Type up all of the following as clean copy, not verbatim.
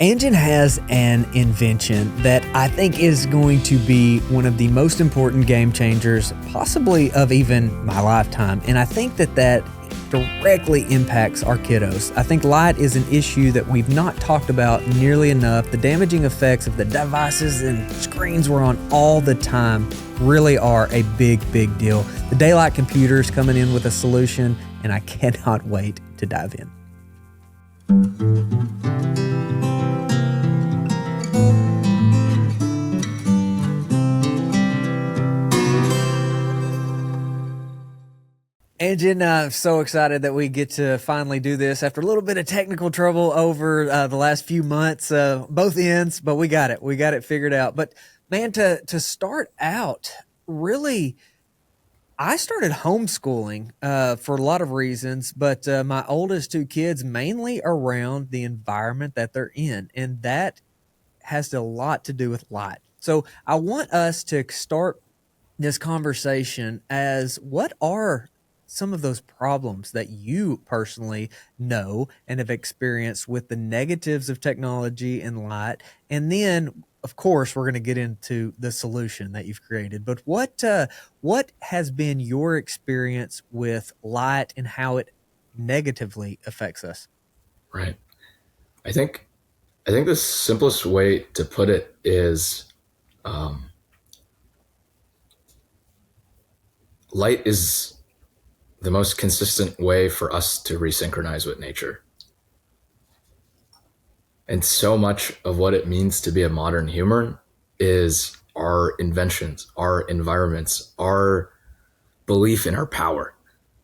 Anjan has an invention that I think is going to be one of the most important game changers, possibly of even my lifetime. And I think that directly impacts our kiddos. I think light is an issue that we've not talked about nearly enough. The damaging effects of the devices and screens we're on all the time really are a big deal. The daylight computer's coming in with a solution, and I cannot wait to dive in. Anjan, I'm so excited that we get to finally do this after a little bit of technical trouble over the last few months, both ends, but we got it. We got it figured out. But man, to start out, really, I started homeschooling for a lot of reasons, but my oldest two kids mainly around the environment that they're in, and that has a lot to do with light. So I want us to start this conversation as what are some of those problems that you personally know and have experienced with the negatives of technology and light. And then, of course, we're going to get into the solution that you've created. But what has been your experience with light and how it negatively affects us? Right. I think the simplest way to put it is light is the most consistent way for us to resynchronize with nature. And so much of what it means to be a modern human is our inventions, our environments, our belief in our power,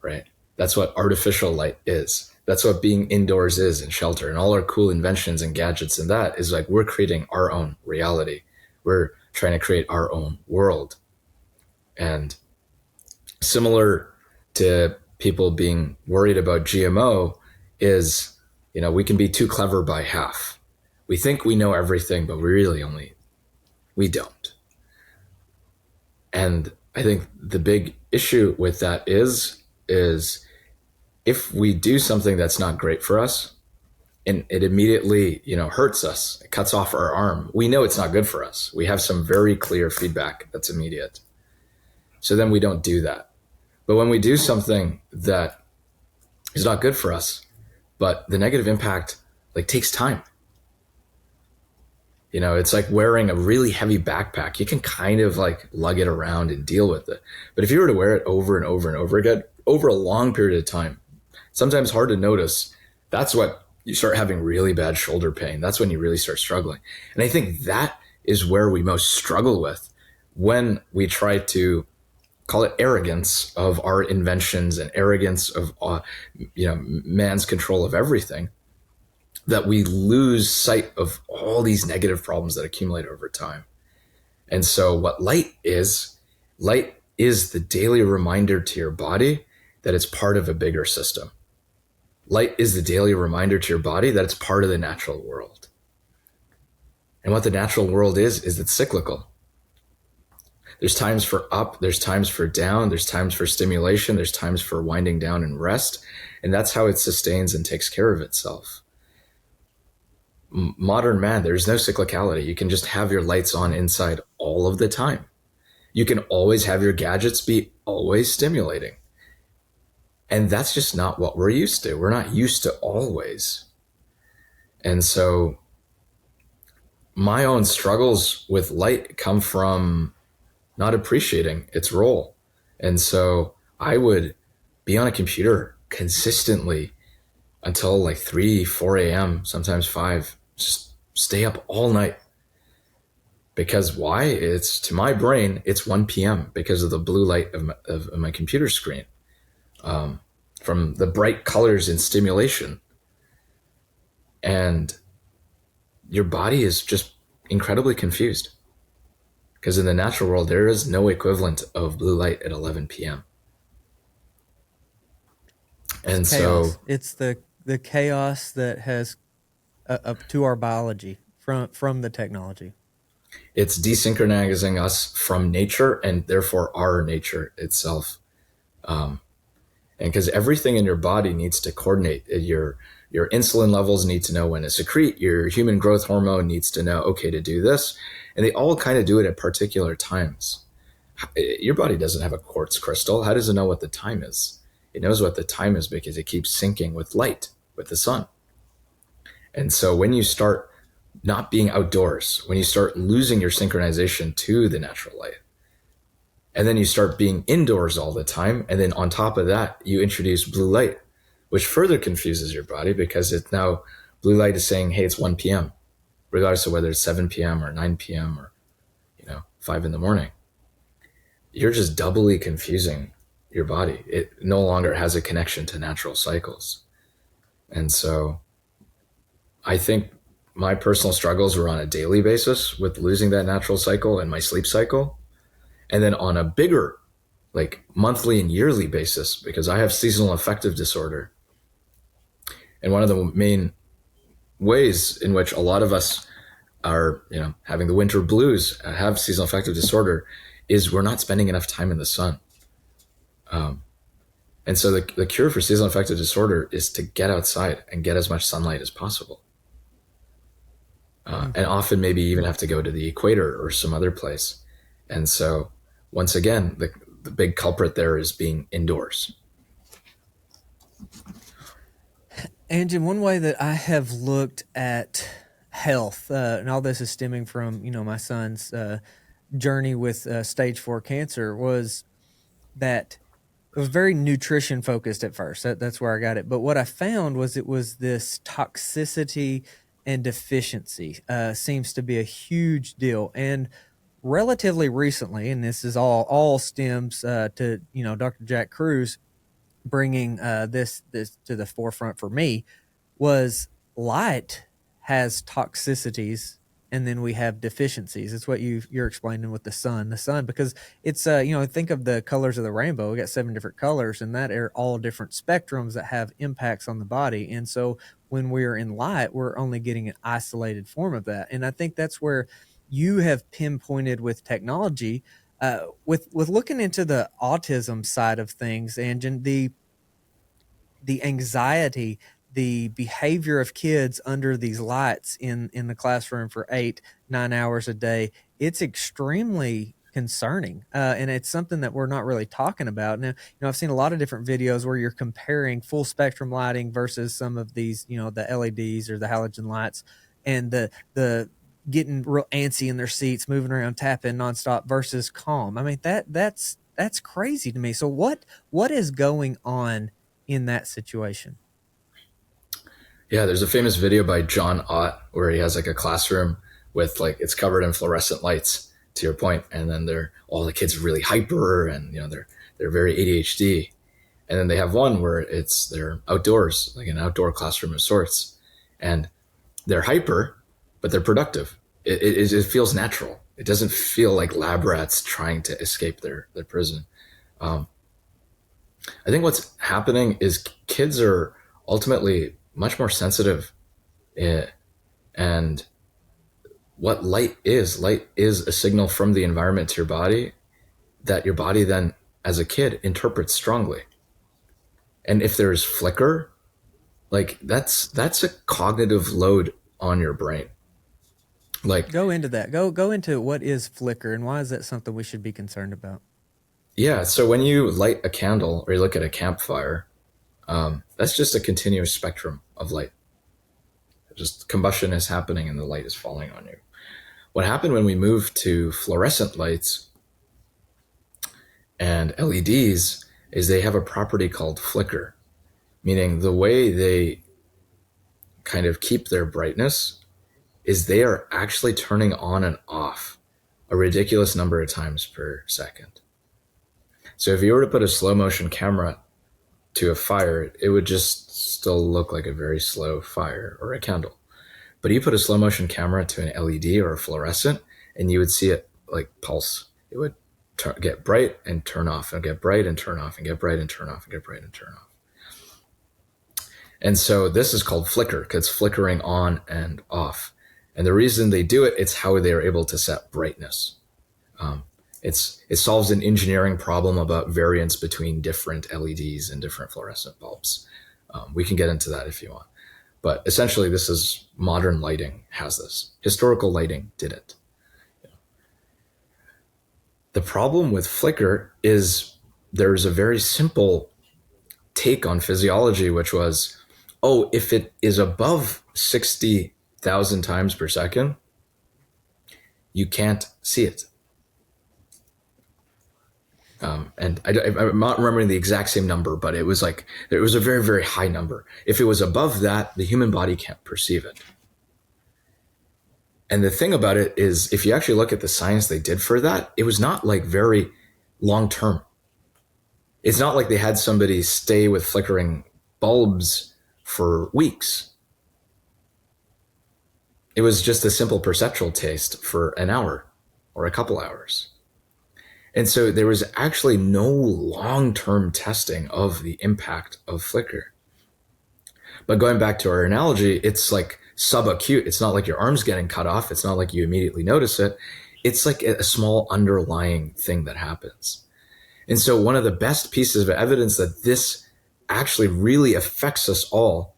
right? That's what artificial light is. That's what being indoors is in shelter, and all our cool inventions and gadgets and that is like we're creating our own reality. We're trying to create our own world. And similar to people being worried about GMO is, we can be too clever by half. We think we know everything, but we don't. And I think the big issue with that is if we do something that's not great for us and it immediately, hurts us, it cuts off our arm, we know it's not good for us. We have some very clear feedback that's immediate. So then we don't do that. But when we do something that is not good for us, but the negative impact takes time. It's like wearing a really heavy backpack. You can kind of lug it around and deal with it. But if you were to wear it over and over and over again, over a long period of time, sometimes hard to notice, that's what you start having really bad shoulder pain. That's when you really start struggling. And I think that is where we most struggle with when we try to call it arrogance of our inventions and arrogance of man's control of everything, that we lose sight of all these negative problems that accumulate over time. And so what light is the daily reminder to your body that it's part of a bigger system. Light is the daily reminder to your body that it's part of the natural world. And what the natural world is it's cyclical. There's times for up, there's times for down, there's times for stimulation, there's times for winding down and rest. And that's how it sustains and takes care of itself. Modern man, there's no cyclicality. You can just have your lights on inside all of the time. You can always have your gadgets be always stimulating. And that's just not what we're used to. We're not used to always. And so my own struggles with light come from not appreciating its role. And so I would be on a computer consistently until 3, 4 a.m., sometimes 5, just stay up all night. Because why? It's, to my brain, it's 1 p.m. because of the blue light of my computer screen, from the bright colors and stimulation. And your body is just incredibly confused. Because in the natural world, there is no equivalent of blue light at 11 p.m. And so it's the chaos that has up to our biology from the technology. It's desynchronizing us from nature and therefore our nature itself. And because everything in your body needs to coordinate, your Your insulin levels need to know when to secrete. Your human growth hormone needs to know, okay, to do this. And they all kind of do it at particular times. Your body doesn't have a quartz crystal. How does it know what the time is? It knows what the time is because it keeps syncing with light, with the sun. And so when you start not being outdoors, when you start losing your synchronization to the natural light, and then you start being indoors all the time, and then on top of that, you introduce blue light, which further confuses your body because it's now blue light is saying, hey, it's 1 p.m., regardless of whether it's 7 p.m. or 9 p.m. or 5 in the morning. You're just doubly confusing your body. It no longer has a connection to natural cycles. And so I think my personal struggles were on a daily basis with losing that natural cycle and my sleep cycle. And then on a bigger, like monthly and yearly basis, because I have seasonal affective disorder. And one of the main ways in which a lot of us are, having the winter blues, have seasonal affective disorder, is we're not spending enough time in the sun. And so the cure for seasonal affective disorder is to get outside and get as much sunlight as possible. And often maybe even have to go to the equator or some other place. And so once again, the big culprit there is being indoors. Anjan, one way that I have looked at health, and all this is stemming from, my son's journey with stage 4 cancer, was that it was very nutrition focused at first. That's where I got it. But what I found was it was this toxicity and deficiency seems to be a huge deal. And relatively recently, and this is all stems to, Dr. Jack Cruz bringing this to the forefront for me, was light has toxicities, and then we have deficiencies. It's what you're explaining with the sun, because it's think of the colors of the rainbow. We got 7 different colors, and that are all different spectrums that have impacts on the body. And so when we're in light, we're only getting an isolated form of that. And I think that's where you have pinpointed with technology, with looking into the autism side of things, and the anxiety, the behavior of kids under these lights in the classroom for 8-9 hours a day. It's extremely concerning, and it's something that we're not really talking about now. I've seen a lot of different videos where you're comparing full spectrum lighting versus some of these, the LEDs or the halogen lights, and the getting real antsy in their seats, moving around, tapping nonstop versus calm. I mean, that's crazy to me. So what is going on in that situation? Yeah, there's a famous video by John Ott where he has like a classroom with it's covered in fluorescent lights, to your point, and then all the kids are really hyper, and they're very ADHD. And then they have one where they're outdoors, like an outdoor classroom of sorts, and they're hyper, but they're productive. It feels natural. It doesn't feel like lab rats trying to escape their prison. I think what's happening is kids are ultimately much more sensitive, and what light is a signal from the environment to your body that your body then, as a kid, interprets strongly. And if there's flicker, that's a cognitive load on your brain. Go into that. Go into what is flicker, and why is that something we should be concerned about? Yeah, so when you light a candle or you look at a campfire, that's just a continuous spectrum of light. Just combustion is happening and the light is falling on you. What happened when we moved to fluorescent lights and LEDs is they have a property called flicker, meaning the way they kind of keep their brightness is they are actually turning on and off a ridiculous number of times per second. So if you were to put a slow motion camera to a fire, it would just still look like a very slow fire or a candle. But you put a slow motion camera to an LED or a fluorescent, and you would see it pulse. It would get bright and turn off, and get bright and turn off, and get bright and turn off, and get bright and turn off. And so this is called flicker, because it's flickering on and off. And the reason they do it, it's how they are able to set brightness. It solves an engineering problem about variance between different LEDs and different fluorescent bulbs. We can get into that if you want. But essentially, this is modern lighting has this. Historical lighting didn't. The problem with flicker is there's a very simple take on physiology, which was, oh, if it is above 60,000 times per second, you can't see it. And I'm not remembering the exact same number, but it was a very, very high number. If it was above that, the human body can't perceive it. And the thing about it is, if you actually look at the science they did for that, it was not like very long term. It's not like they had somebody stay with flickering bulbs for weeks. It was just a simple perceptual taste for an hour or a couple hours. And so there was actually no long-term testing of the impact of flicker. But going back to our analogy, it's like subacute. It's not like your arm's getting cut off. It's not like you immediately notice it. It's like a small underlying thing that happens. And so one of the best pieces of evidence that this actually really affects us all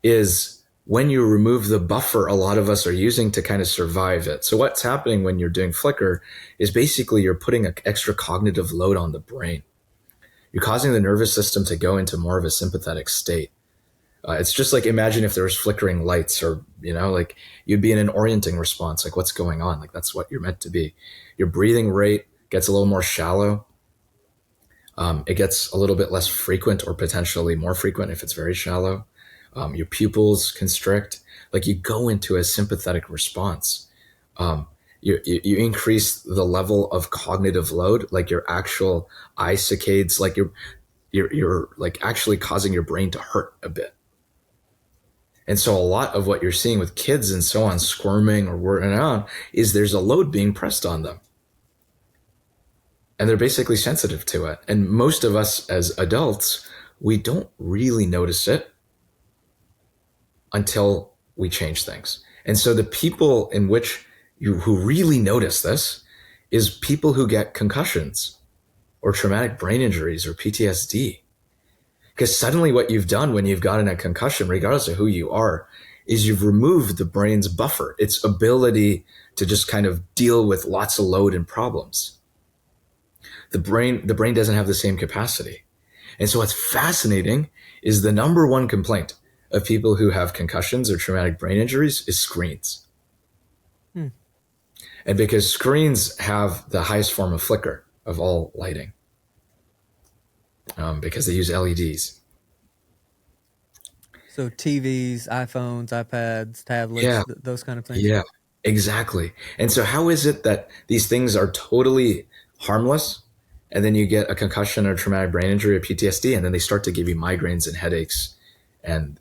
is when you remove the buffer a lot of us are using to kind of survive it. So what's happening when you're doing flicker is basically you're putting an extra cognitive load on the brain. You're causing the nervous system to go into more of a sympathetic state. It's just like, imagine if there was flickering lights, or, like you'd be in an orienting response, like what's going on? Like that's what you're meant to be. Your breathing rate gets a little more shallow. It gets a little bit less frequent, or potentially more frequent if it's very shallow. Your pupils constrict, like you go into a sympathetic response. You increase the level of cognitive load, like your actual eye saccades, like you're like actually causing your brain to hurt a bit. And so a lot of what you're seeing with kids and so on, squirming or working on, is there's a load being pressed on them. And they're basically sensitive to it. And most of us as adults, we don't really notice it until we change things. And so the people who really notice this is people who get concussions or traumatic brain injuries or PTSD. Because suddenly what you've done when you've gotten a concussion, regardless of who you are, is you've removed the brain's buffer, its ability to just kind of deal with lots of load and problems. The brain doesn't have the same capacity. And so what's fascinating is the number one complaint of people who have concussions or traumatic brain injuries is screens. And because screens have the highest form of flicker of all lighting, because they use LEDs. So TVs, iPhones, iPads, tablets, Yeah, those kind of things. yeah, exactly. And so how is it that these things are totally harmless, and then you get a concussion or traumatic brain injury or PTSD, and then they start to give you migraines and headaches and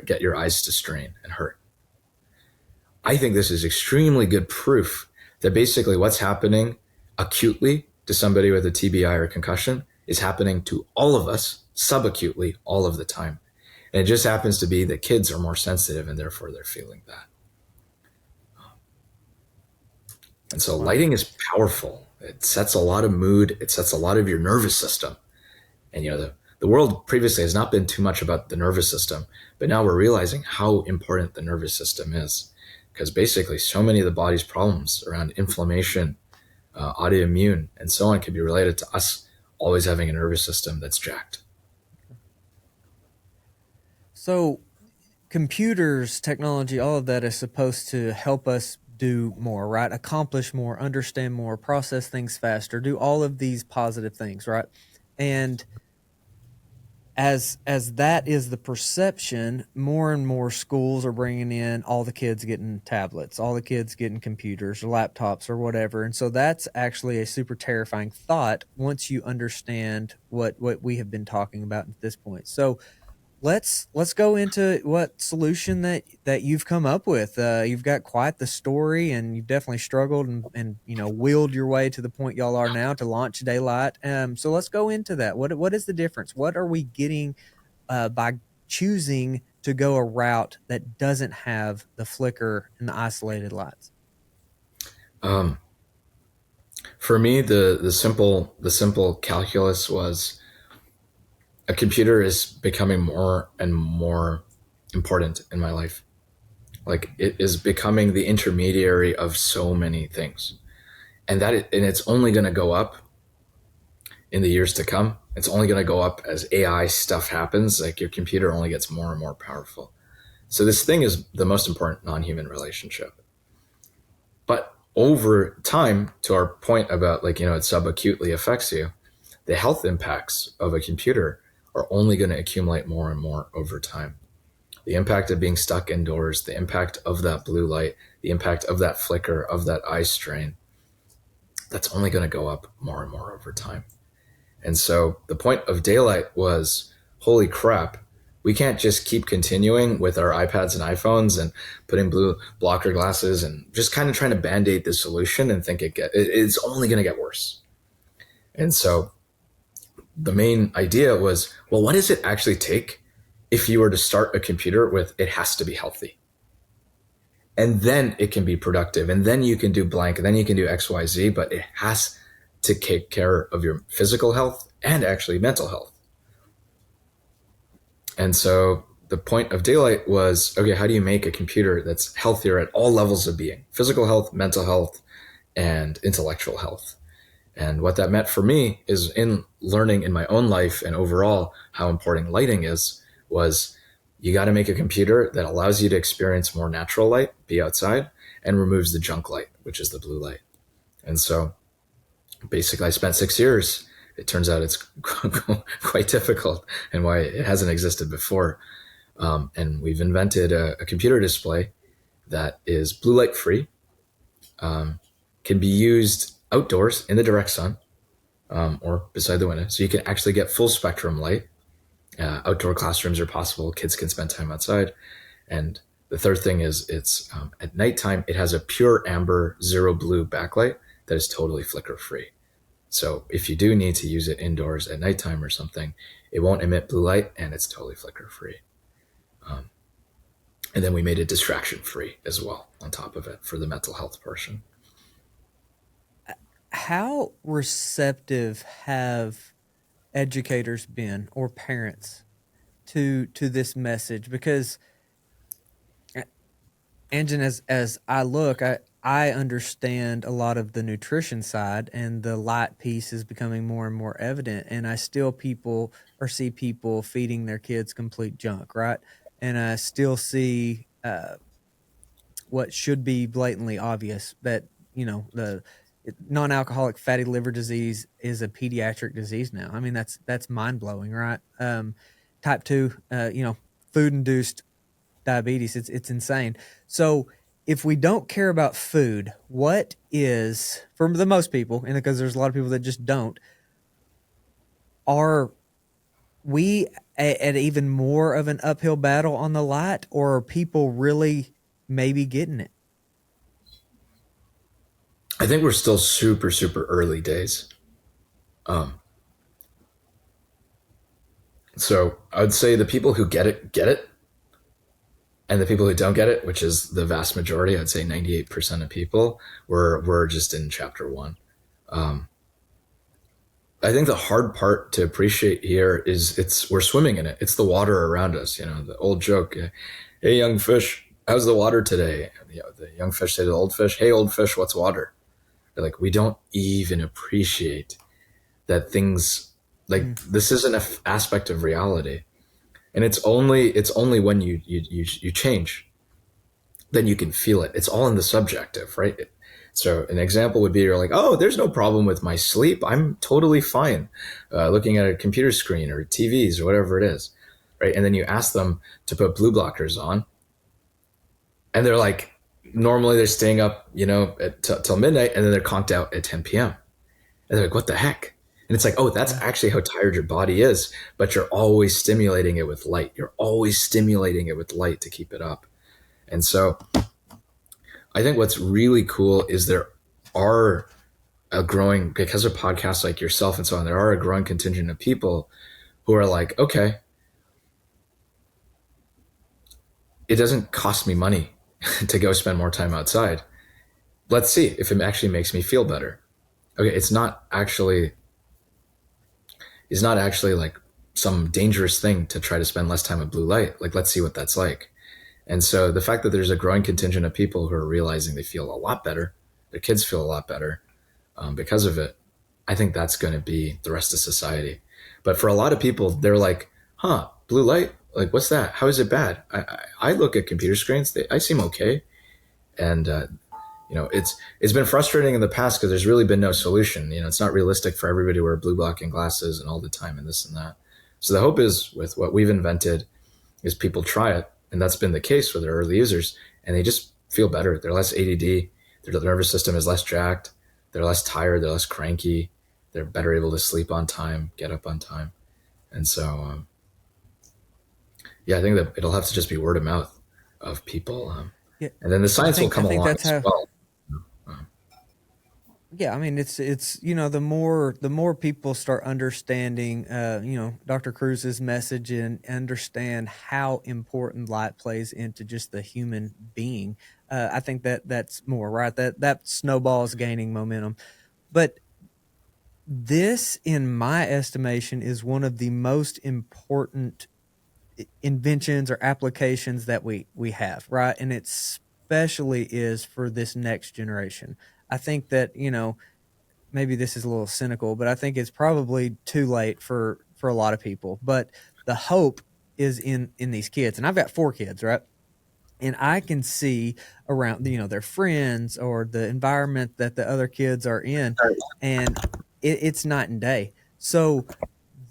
get your eyes to strain and hurt? I think this is extremely good proof that basically what's happening acutely to somebody with a TBI or concussion is happening to all of us subacutely all of the time. And it just happens to be that kids are more sensitive and therefore they're feeling that. And so lighting is powerful. It sets a lot of mood. It sets a lot of your nervous system. And, the world previously has not been too much about the nervous system, but now we're realizing how important the nervous system is, because basically so many of the body's problems around inflammation, autoimmune, and so on can be related to us always having a nervous system that's jacked. So computers, technology, all of that is supposed to help us do more, right? Accomplish more, understand more, process things faster, do all of these positive things, right? And as that is the perception, more and more schools are bringing in all the kids getting tablets, all the kids getting computers or laptops or whatever. And so that's actually a super terrifying thought once you understand what we have been talking about at this point. So let's go into what solution that you've come up with. You've got quite the story, and you've definitely struggled and wheeled your way to the point y'all are now to launch Daylight. So let's go into that. What is the difference? What are we getting by choosing to go a route that doesn't have the flicker and the isolated lights? For me, the simple calculus was, a computer is becoming more and more important in my life. Like, it is becoming the intermediary of so many things. And it's only going to go up in the years to come. It's only going to go up as AI stuff happens. Like, your computer only gets more and more powerful. So this thing is the most important non-human relationship. But over time, to our point about, like, it subacutely affects you, the health impacts of a computer are only going to accumulate more and more over time. The impact of being stuck indoors, the impact of that blue light, the impact of that flicker, of that eye strain, that's only going to go up more and more over time. And so the point of daylight was, holy crap, we can't just keep continuing with our iPads and iPhones and putting blue blocker glasses and just kind of trying to band-aid the solution and think it's only going to get worse. And so the main idea was, well, what does it actually take if you were to start a computer with, it has to be healthy? And then it can be productive. And then you can do blank. And then you can do X, Y, Z. But it has to take care of your physical health and actually mental health. And so the point of daylight was, okay, how do you make a computer that's healthier at all levels of being? Physical health, mental health, and intellectual health. And what that meant for me is, in learning in my own life and overall how important lighting is, was you got to make a computer that allows you to experience more natural light, be outside, and removes the junk light, which is the blue light. And so basically I spent 6 years. It turns out it's quite difficult, and why it hasn't existed before. And we've invented a computer display that is blue light free, can be used outdoors in the direct sun, or beside the window. So you can actually get full spectrum light. Outdoor classrooms are possible. Kids can spend time outside. And the third thing is, it's at nighttime, it has a pure amber zero blue backlight that is totally flicker free. So if you do need to use it indoors at nighttime or something, it won't emit blue light, and it's totally flicker free. And then we made it distraction free as well on top of it for the mental health portion. How receptive have educators been, or parents, to this message? Because Anjan, as I look, I understand a lot of the nutrition side, and the light piece is becoming more and more evident. And I still see people feeding their kids complete junk, right? And I still see what should be blatantly obvious, that the non-alcoholic fatty liver disease is a pediatric disease now. I mean, that's mind-blowing, right? Type 2, food-induced diabetes, it's insane. So if we don't care about food, what is, for the most people, and because there's a lot of people that just don't, are we at even more of an uphill battle on the light, or are people really maybe getting it? I think we're still super, super early days. So I would say the people who get it. And the people who don't get it, which is the vast majority, I'd say 98% of people, we're just in chapter 1. I think the hard part to appreciate here is we're swimming in it. It's the water around us. The old joke, hey, young fish, how's the water today? The young fish say to the old fish, hey, old fish, what's water? They're like, we don't even appreciate that things, like, this is an aspect of reality. And it's only when you change, then you can feel it. It's all in the subjective, right? So an example would be, you're like, oh, there's no problem with my sleep. I'm totally fine looking at a computer screen or TVs or whatever it is, right? And then you ask them to put blue blockers on, and they're like, normally they're staying up, till midnight, and then they're conked out at 10 p.m. And they're like, what the heck? And it's like, oh, that's actually how tired your body is, but you're always stimulating it with light. You're always stimulating it with light to keep it up. And so I think what's really cool is there are a growing, because of podcasts like yourself and so on, there are a growing contingent of people who are like, okay, it doesn't cost me money to go spend more time outside. Let's see if it actually makes me feel better. Okay, it's not actually like some dangerous thing to try to spend less time with blue light. Like, let's see what that's like. And so the fact that there's a growing contingent of people who are realizing they feel a lot better, their kids feel a lot better because of it, I think that's going to be the rest of society. But for a lot of people, they're like, huh, blue light? Like, what's that? How is it bad? I look at computer screens, I seem okay. And, it's been frustrating in the past because there's really been no solution. It's not realistic for everybody to wear blue blocking glasses and all the time and this and that. So the hope is with what we've invented is people try it. And that's been the case with their early users. And they just feel better. They're less ADD. Their nervous system is less jacked. They're less tired. They're less cranky. They're better able to sleep on time, get up on time. And so, I think that it'll have to just be word of mouth of people. Yeah, And then the science will come I think along that's as how. well. Yeah, I mean it's the more people start understanding Dr. Cruz's message and understand how important light plays into just the human being. I think that's more right. That snowball is gaining momentum. But this, in my estimation, is one of the most important inventions or applications that we have, right? And it especially is for this next generation. I think that, maybe this is a little cynical, but I think it's probably too late for a lot of people. But the hope is in these kids. And I've got 4 kids, right? And I can see around, their friends or the environment that the other kids are in, and it's night and day. So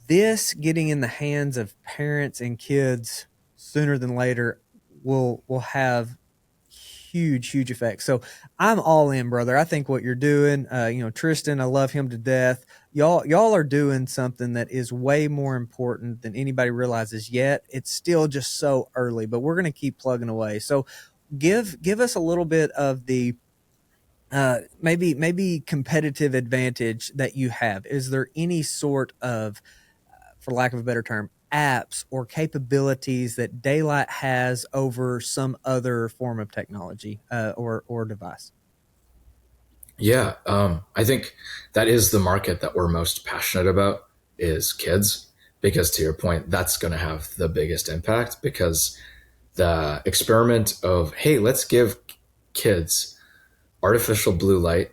this getting in the hands of parents and kids sooner than later will have huge effects. So I'm all in, brother. I think what you're doing, Tristan, I love him to death. Y'all are doing something that is way more important than anybody realizes yet. It's still just so early, but we're going to keep plugging away. So give us a little bit of the maybe competitive advantage that you have. Is there any sort of, for lack of a better term, apps or capabilities that daylight has over some other form of technology or device? Yeah, I think that is the market that we're most passionate about is kids, because to your point, that's going to have the biggest impact because the experiment of, hey, let's give kids artificial blue light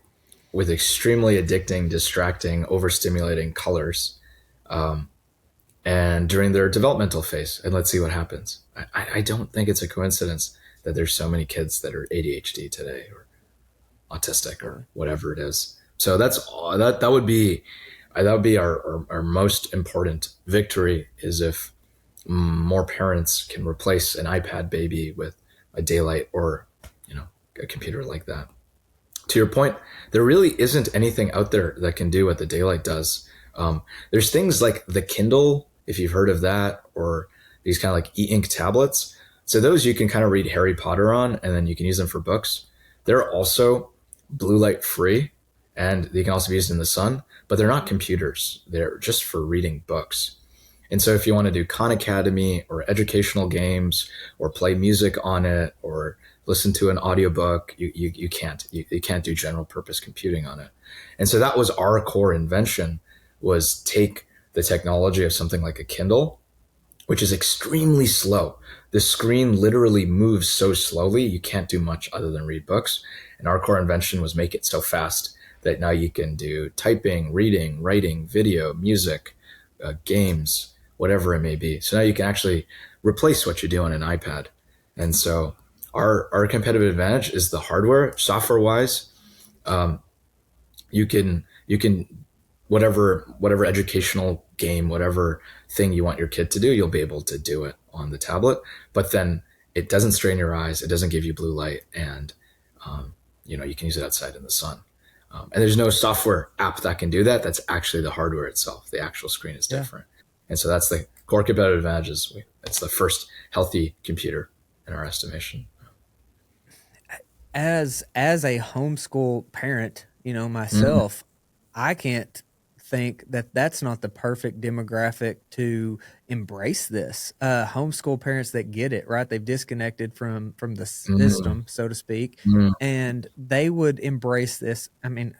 with extremely addicting, distracting, overstimulating colors, and during their developmental phase, and let's see what happens. I don't think it's a coincidence that there's so many kids that are ADHD today or autistic or whatever it is. So that would be our most important victory is if more parents can replace an iPad baby with a daylight or a computer like that. To your point, there really isn't anything out there that can do what the daylight does. There's things like the Kindle, if you've heard of that, or these kind of like e-ink tablets. So those you can kind of read Harry Potter on, and then you can use them for books. They're also blue light free, and they can also be used in the sun, but they're not computers. They're just for reading books. And so if you want to do Khan Academy or educational games or play music on it or listen to an audiobook, you can't. You can't do general purpose computing on it. And so that was our core invention, was take the technology of something like a Kindle, which is extremely slow. The screen literally moves so slowly, you can't do much other than read books. And our core invention was make it so fast that now you can do typing, reading, writing, video, music, games, whatever it may be. So now you can actually replace what you do on an iPad. And so our competitive advantage is the hardware. Software wise, you can whatever educational game, whatever thing you want your kid to do, you'll be able to do it on the tablet. But then it doesn't strain your eyes, it doesn't give you blue light, and you can use it outside in the sun. And there's no software app that can do that. That's actually the hardware itself. The actual screen is different. And so that's the core competitive advantages. It's the first healthy computer in our estimation. As a homeschool parent, myself, I can't think that that's not the perfect demographic to embrace this. Homeschool parents that get it, right? They've disconnected from the Mm-hmm. system, so to speak, Mm-hmm. and they would embrace this. I mean,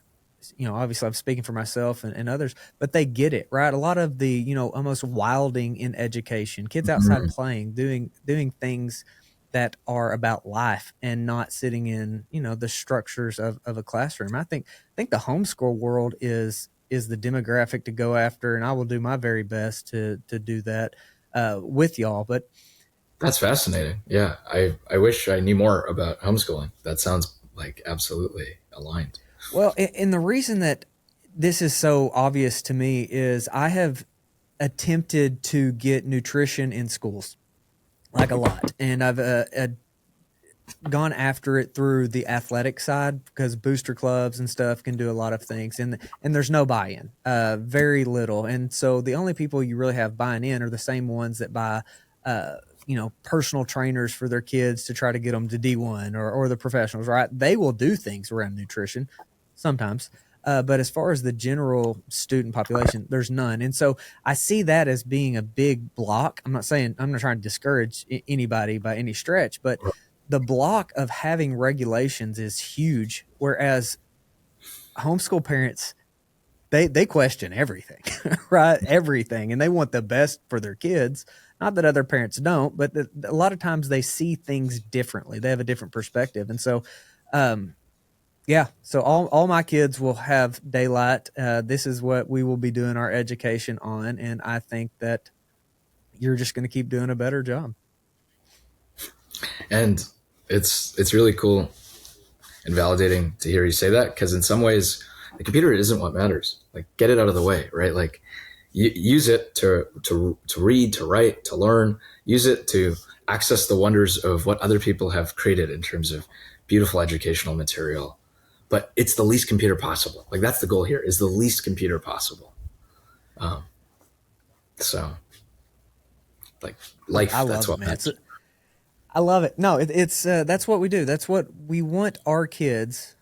obviously I'm speaking for myself and others, but they get it, right? A lot of the, almost wilding in education, kids outside Mhm. playing, doing things that are about life and not sitting in, the structures of a classroom. I think the homeschool world is the demographic to go after, and I will do my very best to do that with y'all. But That's fascinating. Yeah, I wish I knew more about homeschooling. That sounds like absolutely aligned. well, and the reason that this is so obvious to me is I have attempted to get nutrition in schools like a lot, and I've gone after it through the athletic side because booster clubs and stuff can do a lot of things, and there's no buy-in, very little, and so the only people you really have buying in are the same ones that buy personal trainers for their kids to try to get them to D1, or the professionals, right? They will do things around nutrition sometimes. But as far as the general student population, there's none. And so I see that as being a big block. I'm not trying to discourage anybody by any stretch, but the block of having regulations is huge. Whereas homeschool parents, they question everything, right? Everything, and they want the best for their kids. Not that other parents don't, but a lot of times they see things differently. They have a different perspective, and so, yeah. So all my kids will have daylight. This is what we will be doing our education on, and I think that you're just going to keep doing a better job. And it's really cool and validating to hear you say that, because in some ways the computer isn't what matters. Like, get it out of the way, right? Like, use it to read, to write, to learn. Use it to access the wonders of what other people have created in terms of beautiful educational material. But it's the least computer possible. Like, that's the goal here, is the least computer possible. Um, so like, Look, I life, that's love it, what man. matters. I love it. No, it's that's what we do. That's what we want our kids.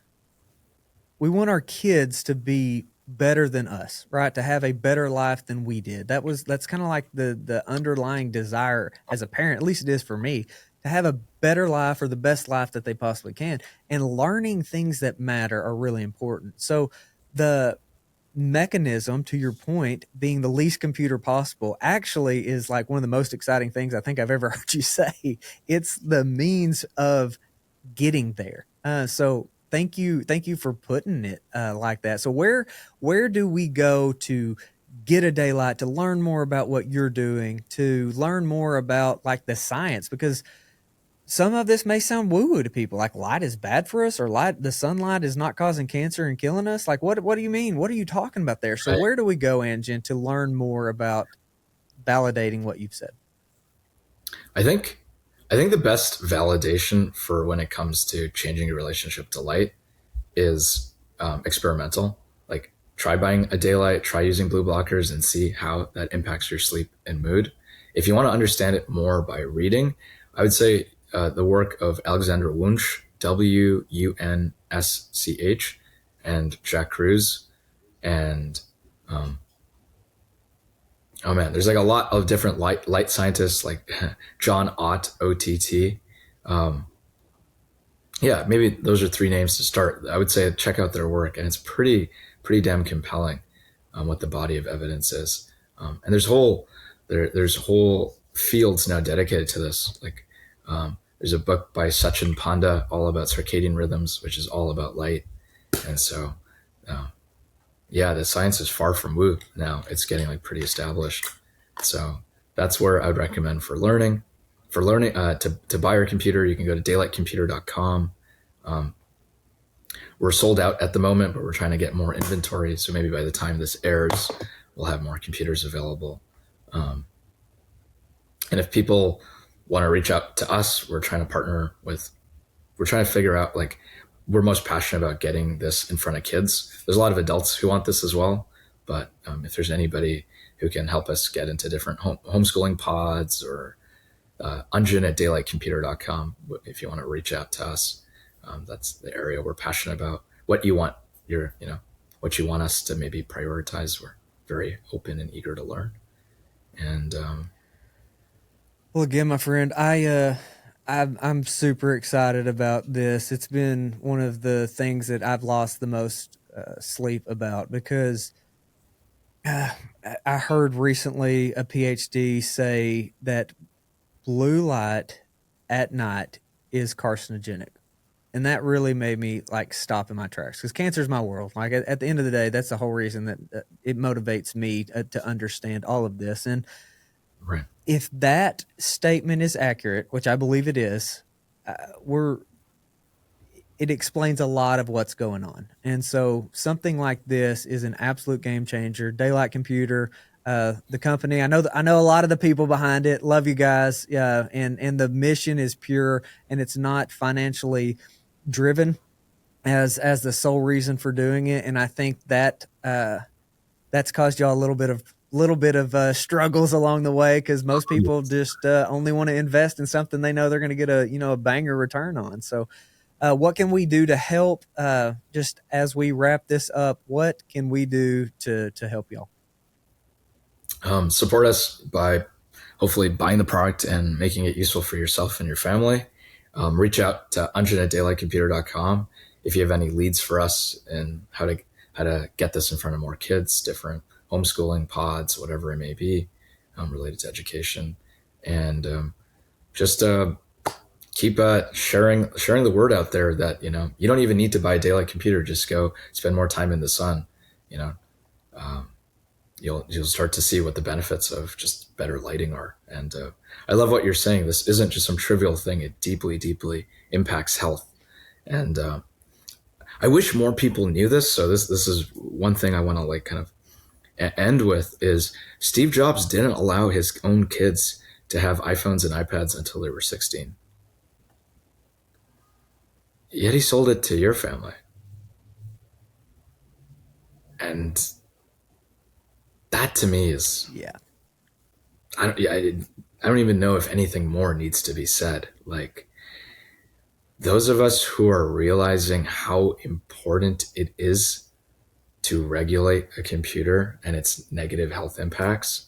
We want our kids to be better than us, right? To have a better life than we did. That's kind of like the underlying desire as a parent. At least it is for me, to have a better life or the best life that they possibly can. And learning things that matter are really important. So the mechanism, to your point, being the least computer possible, actually is like one of the most exciting things I think I've ever heard you say. It's the means of getting there. So thank you for putting it like that. So where do we go to get a daylight, to learn more about what you're doing, to learn more about like the science? Because some of this may sound woo-woo to people, like light is bad for us, or the sunlight is not causing cancer and killing us. Like, what do you mean? What are you talking about there? So Right. where do we go, Anjan, to learn more about validating what you've said? I think I think the best validation for when it comes to changing your relationship to light is experimental. Like, try buying a daylight, try using blue blockers, and see how that impacts your sleep and mood. If you want to understand it more by reading, I would say the work of Alexander Wunsch, Wunsch, and Jack Cruz, and um, oh man, there's like a lot of different light scientists, like John Ott, OTT. Um, yeah, maybe those are three names to start. I would say check out their work, and it's pretty damn compelling, what the body of evidence is. And there's whole fields now dedicated to this. Like, there's a book by Sachin Panda all about circadian rhythms, which is all about light. And so, uh, yeah, the science is far from woo now. It's getting like pretty established. So that's where I would recommend for learning. For learning, to buy your computer, you can go to daylightcomputer.com. Um, we're sold out at the moment, but we're trying to get more inventory. So maybe by the time this airs, we'll have more computers available. Um, and if people want to reach out to us, we're trying to figure out, like, we're most passionate about getting this in front of kids. There's a lot of adults who want this as well. But if there's anybody who can help us get into different homeschooling pods, or Anjan at daylightcomputer.com, if you want to reach out to us. That's the area we're passionate about. What you want what you want us to maybe prioritize. We're very open and eager to learn. And Well, again, my friend, I'm super excited about this. It's been one of the things that I've lost the most sleep about, because I heard recently a PhD say that blue light at night is carcinogenic. And that really made me like stop in my tracks, because cancer is my world. Like at the end of the day, that's the whole reason that it motivates me to understand all of this. And Right. if that statement is accurate, which I believe it is, it explains a lot of what's going on. And so something like this is an absolute game changer. Daylight Computer, the company, I know a lot of the people behind it. Love you guys. And the mission is pure, and it's not financially driven as the sole reason for doing it. And I think that that's caused y'all a little bit of struggles along the way, because most people just only want to invest in something they know they're going to get a banger return on. So what can we do to help? Just as we wrap this up, what can we do to help y'all? Support us by hopefully buying the product and making it useful for yourself and your family. Reach out to Anjan@daylightcomputer.com if you have any leads for us and how to get this in front of more kids, different homeschooling pods, whatever it may be, related to education. And just keep sharing the word out there that, you don't even need to buy a Daylight Computer. Just go spend more time in the sun. You'll start to see what the benefits of just better lighting are. And I love what you're saying. This isn't just some trivial thing. It deeply, deeply impacts health. And I wish more people knew this. So this is one thing I want to kind of end with is Steve Jobs didn't allow his own kids to have iPhones and iPads until they were 16. Yet he sold it to your family. And that to me is, I don't even know if anything more needs to be said. Like, those of us who are realizing how important it is to regulate a computer and its negative health impacts,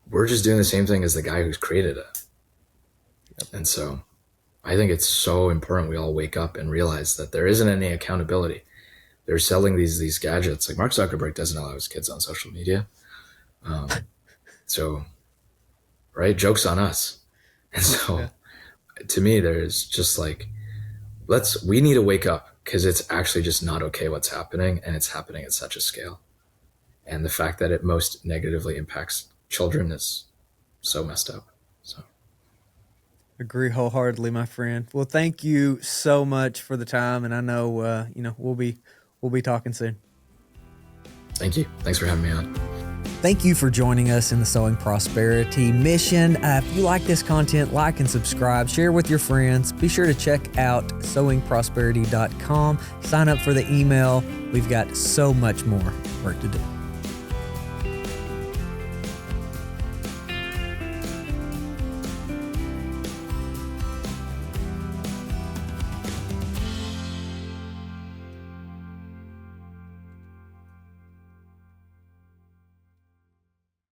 we're just doing the same thing as the guy who's created it. And so I think it's so important we all wake up and realize that there isn't any accountability. They're selling these gadgets. Like, Mark Zuckerberg doesn't allow his kids on social media. So, right? Joke's on us. And so to me, there's just like, we need to wake up, because it's actually just not okay what's happening, and it's happening at such a scale. And the fact that it most negatively impacts children is so messed up. So agree wholeheartedly, my friend. Well, thank you so much for the time, and I know we'll be talking soon. Thank you. Thanks for having me on. Thank you for joining us in the Sowing Prosperity mission. If you like this content, like and subscribe, share with your friends. Be sure to check out sowingprosperity.com. Sign up for the email. We've got so much more work to do.